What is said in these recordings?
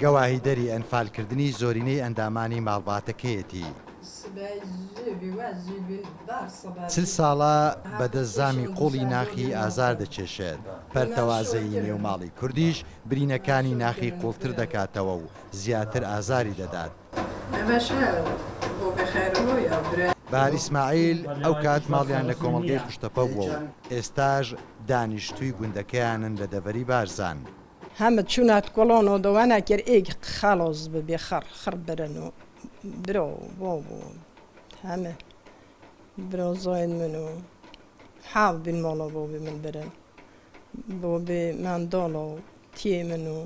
گەواهیدەری ئەنفالکردنی زۆرینەی ئەندامانی ماڵباتەکەیەتی. چل ساڵە بەدەستزامی قوڵی ناخی ئازار دەچێشێت. پەرتەوازەی نێوماڵی کوردیش برینەکانی ناخی قوڵتر دەکاتەوە و زیاتر ئازاری دەدات. بار ئیسماعیل ئەو کات ماڵیان لە کۆمەڵگەی قوشتەپە بووە و ئێستاژ دانیشتووی گوندەکەیانن لە دەڤەری بارزان. همه چونات کلون و دوانه کر ایگ خلاص ببی خر برنو برو بابو همه برو زاین منو حاو بین مالا بابی من برن بابی من دالا تیه منو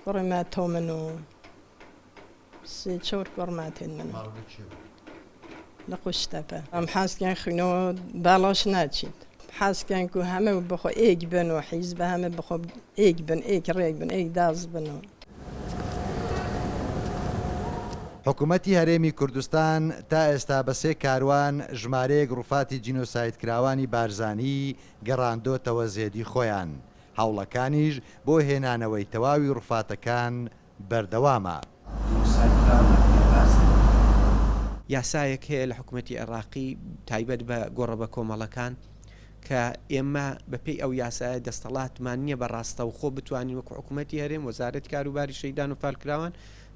قرمتو منو سی چور قرمتین منو لقشتبه ام حس کن خنو بلاش نچید حس کن که همه بخو ایگ بنو حیزب همه بخو ایگ بن ایگ ریگ بن ایگ داز بنو حکوومەتی هەرێمی کوردستان تا ئێستا بە سێ کاروان ژمارەیەک ڕووفاتی جینۆساید کراوانی بارزانی گەڕاندۆتەوە زێدی خۆیان. هەوڵەکانیش بۆ هێنانەوەی تەواوی ڕووفاتەکان بەردەوامە. یاسایەک هەیە لە حکوومەتی عێراقی تایبەت بە گۆڕە بە کۆمەڵەکان کە ئێمە بەپێی ئەو یاسایە دەستەڵاتمان نییە بەڕاستە و خۆ بتوانین وەکو حکوومەتی هەرێم وەزارەتی کاروباری شەیدان و فالکراوان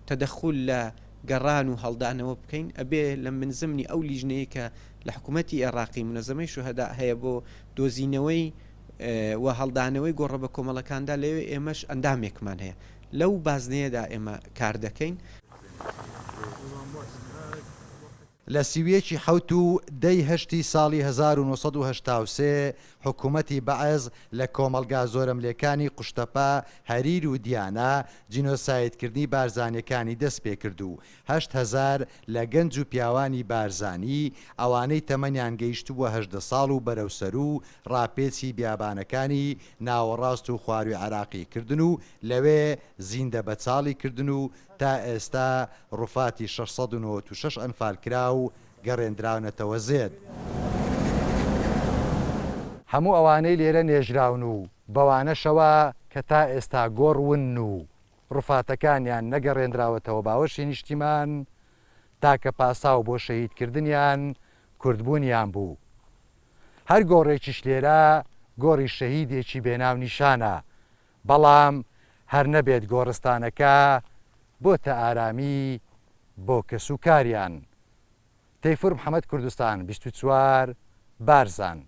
تەدەخول لە گەڕان و هەڵدانەوە بکەین ئەبێ لە منزمنی ئەو لیژنەیە کە لە حکوومەتی عێراقی منەزەمەی شوهەدا هەیە بۆ دۆزینەوەی و هەڵدانەوەی گۆڕە بە کۆمەڵەکاندا لەوێ ئێمەش ئەندامێکمان هەیە لەو بازنەیەدا ئێمە کار دەکەین. لە سیویەکی حەوت و دەی هەشتی ساڵی 1970 حکوومەتی بەعەز لە کۆمەڵگا زۆرەملێکانی قوشتەپە هەریر و دیانە جینۆسایدکردنی بارزانیەکانی دەست پێ کرد و 8,000 لە گەنج و پیاوانی بارزانی ئەوانەی تەمەنیان گەیشتووە 18 ساڵ و بەرەوسەر و ڕاپێچی بیابانەکانی ناوەڕاست و خواروی عراقی کردن و لەوێ زیندە بەچاڵی کردن و تا ئێستا ڕووفاتی 696 ئەنفالکرا و گەڕێنراونەتەوە زێد. هەموو ئەوانەی لێرە نێژراون و بەوانەشەوە کە تا ئێستا گۆڕون و ڕووفاتەکانیان نەگەڕێنراوەتەوە باوەشی نیشتیمان تاکە پاساو بۆ شەهیدکردنیان کوردبوونیان بوو. هەر گۆڕێکیش لێرە گۆڕی شەهیدێکی بێناو نیشانە بەڵام هەر نەبێت گۆڕستانەکە بۆتە ئارامی بۆ کەسوکاریان. تەیفور محەممەد کوردستان 24 بارزان.